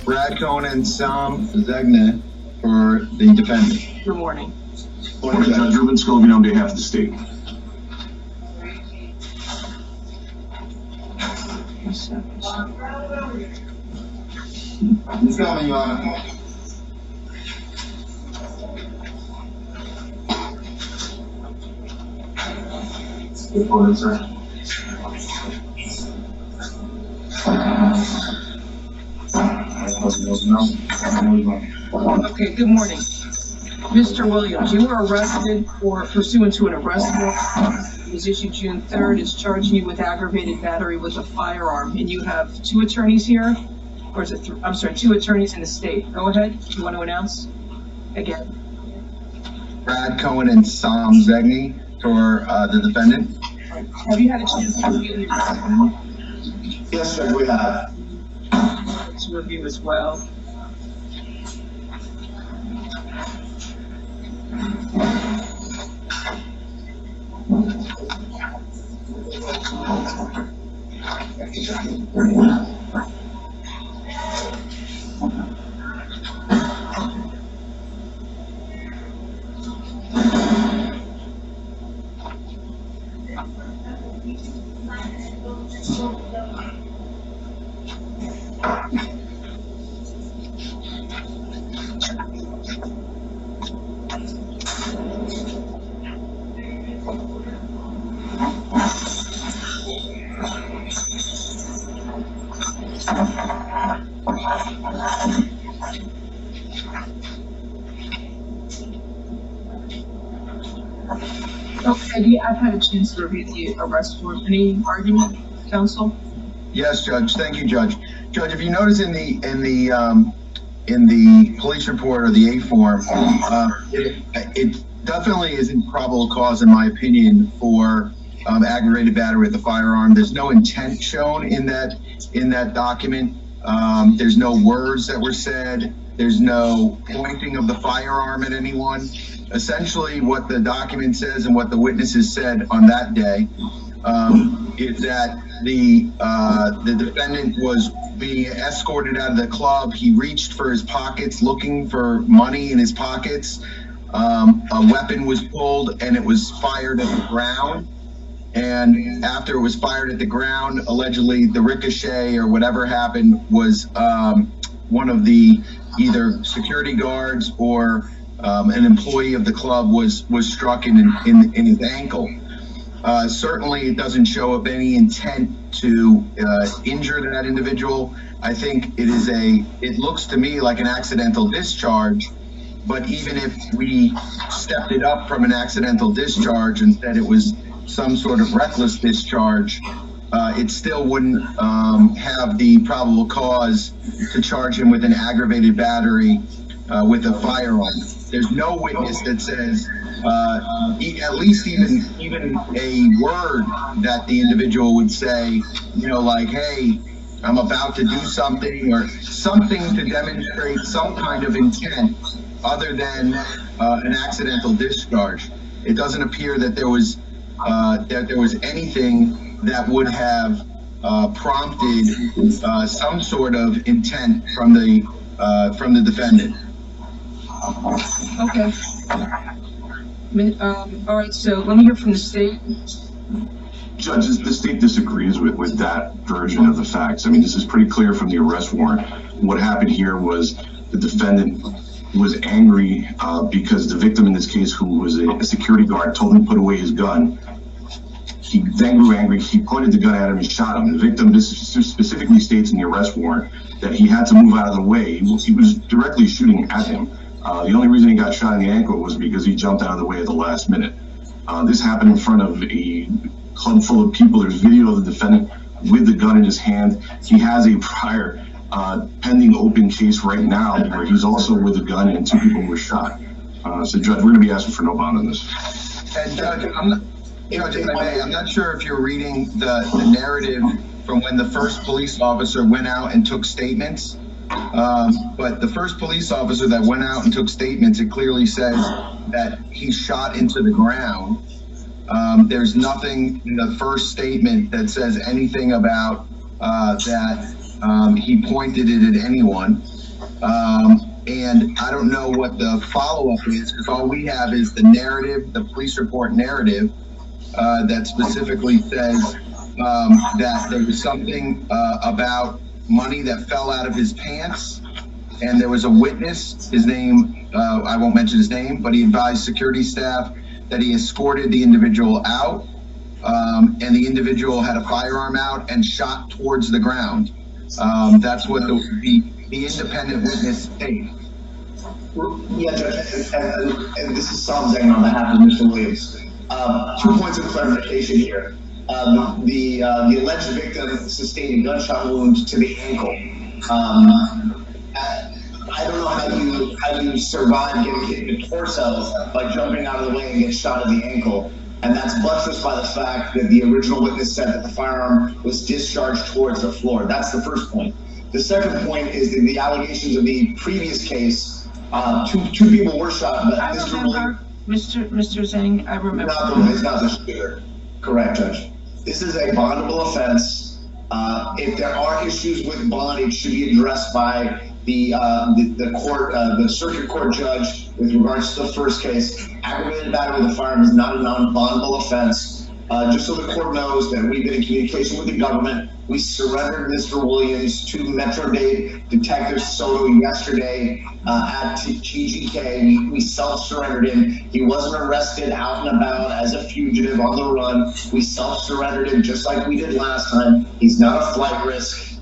Brad Cohen and Sam Zegna for the defendant. Good morning. Morning, Judge Ruben Scobie on behalf of the state. He's coming, Your Honor. Good morning, sir. Okay, good morning. Mr. Williams, you were arrested for pursuant to an arrest warrant. It was issued June 3rd. It's charging you with aggravated battery with a firearm. And you have two attorneys here, or is it I'm sorry, two attorneys in the state. Go ahead. You want to announce again? Brad Cohen and Sam Zegna for the defendant. Have you had a chance to review your document? Yes, sir, we have. To review as well. Okay, I've had a chance to review the arrest warrant. Any argument, counsel? Yes, Judge. Thank you, Judge. Judge, if you notice in the police report or the A form, it definitely isn't probable cause, in my opinion, for aggravated battery with a firearm. There's no intent shown in that document. There's no words that were said. There's no pointing of the firearm at anyone. Essentially, what the document says and what the witnesses said on that day is that the defendant was being escorted out of the club. He reached for his pockets, looking for money in his pockets. A weapon was pulled and it was fired at the ground. And after it was fired at the ground, allegedly the ricochet or whatever happened was one of the either security guards or an employee of the club was struck in his ankle. Certainly it doesn't show up any intent to injure that individual. I think it looks to me like an accidental discharge, but even if we stepped it up from an accidental discharge and said it was some sort of reckless discharge, it still wouldn't have the probable cause to charge him with an aggravated battery with a firearm. There's no witness that says at least even a word that the individual would say, like, hey, I'm about to do something, or something to demonstrate some kind of intent other than an accidental discharge. It doesn't appear that there was anything that would have prompted some sort of intent from the defendant. Okay. All right, so let me hear from the state. Judge, the state disagrees with that version of the facts. I mean, this is pretty clear from the arrest warrant. What happened here was the defendant was angry because the victim in this case, who was a security guard, told him to put away his gun. He then grew angry. He pointed the gun at him and shot him. The victim, this specifically states in the arrest warrant, that he had to move out of the way. He was directly shooting at him. The only reason he got shot in the ankle was because he jumped out of the way at the last minute. This happened in front of a club full of people. There's video of the defendant with the gun in his hand. He has a prior pending open case right now where he's also with a gun and two people were shot. So, Judge, we're going to be asking for no bond on this. And Judge, I'm not sure if you're reading the narrative from when the first police officer went out and took statements. But the first police officer that went out and took statements, it clearly says that he shot into the ground. There's nothing in the first statement that says anything about that he pointed it at anyone. And I don't know what the follow-up is, because all we have is the narrative, the police report narrative, that specifically says that there was something about money that fell out of his pants, and there was a witness, his name, I won't mention his name, but he advised security staff that he escorted the individual out, and the individual had a firearm out and shot towards the ground. That's what the independent witness stated. Yeah, Judge, and this is Sam Zeng on behalf of Mr. Williams. 2 points of clarification here. The alleged victim sustained a gunshot wound to the ankle. I don't know how you survive getting hit in the torso by jumping out of the way and get shot in the ankle. And that's buttressed by the fact that the original witness said that the firearm was discharged towards the floor. That's the first point. The second point is that the allegations of the previous case, two people were shot, but I remember, Mr. Zhang, I remember. It's not the shooter. Correct, Judge. This is a bondable offense. If there are issues with bond, it should be addressed by the court, the circuit court judge with regards to the first case. Aggravated battery with a firearm is not a non-bondable offense. Just so the court knows that we've been in communication with the government. We surrendered Mr. Williams to Metro Dade Detective Soto yesterday at TGK. We self-surrendered him. He wasn't arrested out and about as a fugitive on the run. We self-surrendered him just like we did last time. He's not a flight risk.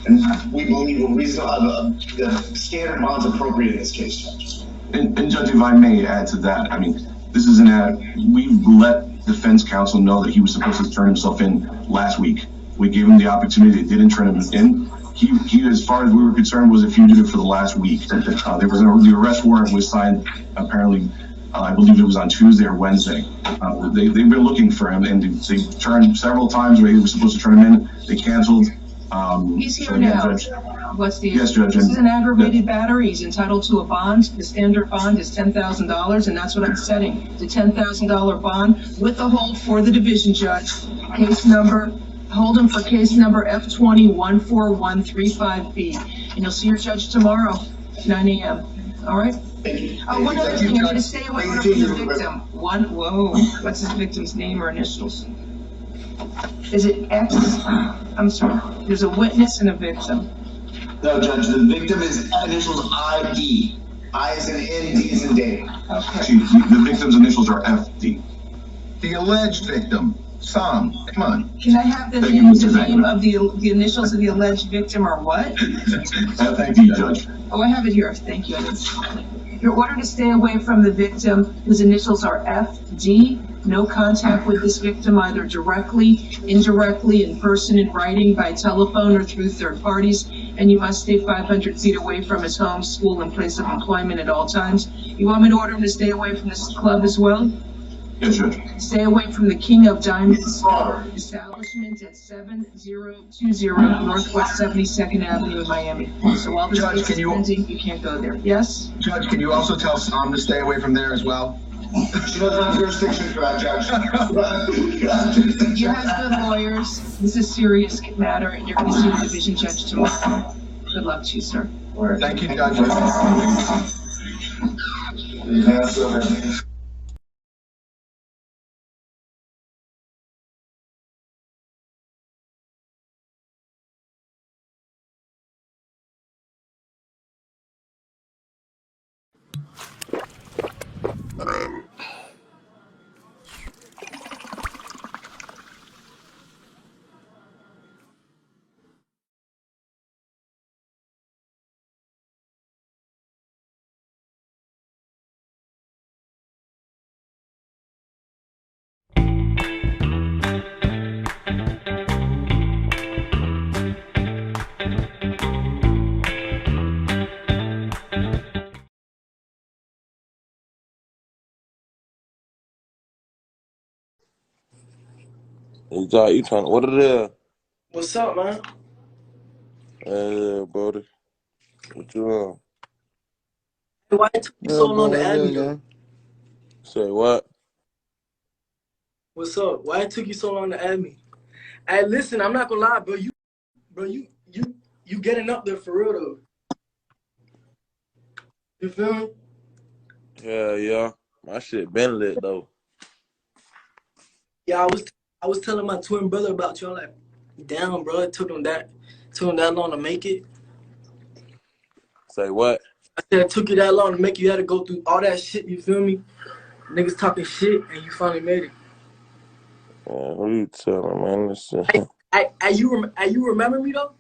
And we believe the standard bond's appropriate in this case, Judge. And Judge, if I may add to that, I mean, this is we've let defense counsel know that he was supposed to turn himself in last week. We gave him the opportunity. They didn't turn him in. He, as far as we were concerned, was a fugitive for the last week. The arrest warrant was signed, apparently, I believe it was on Tuesday or Wednesday. They've been looking for him, and they turned several times where they were supposed to turn him in. They canceled. He's here now. Judge, What's the yes, Judge? This is an aggravated battery. He's entitled to a bond. The standard bond is $10,000, and that's what I'm setting, the $10,000 bond with a hold for the division judge. Case number, hold him for case number F20-14135B. And you'll see your judge tomorrow at 9 a.m. All right? One other thing, I need to stay away from the victim. What's his victim's name or initials? Is it X? I'm sorry. There's a witness and a victim. No, Judge, the victim is initials ID. I is in N, D is in Dave. Okay. The victim's initials are FD. The alleged victim, Sam, come on. Can I have the Thank you, name, Mr. of the initials of the alleged victim or what? FD, Judge. Oh, I have it here. Thank you. You're ordered to stay away from the victim whose initials are FD. No contact with this victim either directly, indirectly, in person, in writing, by telephone, or through third parties. And you must stay 500 feet away from his home, school, and place of employment at all times. You want me to order him to stay away from this club as well? Yes, Judge. Stay away from the King of Diamonds establishment at 7020 Northwest 72nd Avenue in Miami. So while this Judge, case is pending, you can't go there. Yes? Judge, can you also tell Sam to stay away from there as well? She doesn't have jurisdiction for that, Judge. You have good lawyers. This is a serious matter, and you're going to see the division judge tomorrow. Good luck to you, sir. Thank you, Judge. Exactly. You trying? What it is? What's up, man? Brody. What you on? Why it took you so long to add me, though? Say what? What's up? Why it took you so long to add me? Hey, listen, I'm not gonna lie, bro. You getting up there for real though. You feel me? Yeah, yeah. My shit been lit though. Yeah, I was telling my twin brother about you. I'm like, damn, bro, it took him that long to make it. Say what? I said it took you that long to make it. You had to go through all that shit. You feel me? Niggas talking shit, and you finally made it. Yeah, who you telling, man? Listen. You remember me though?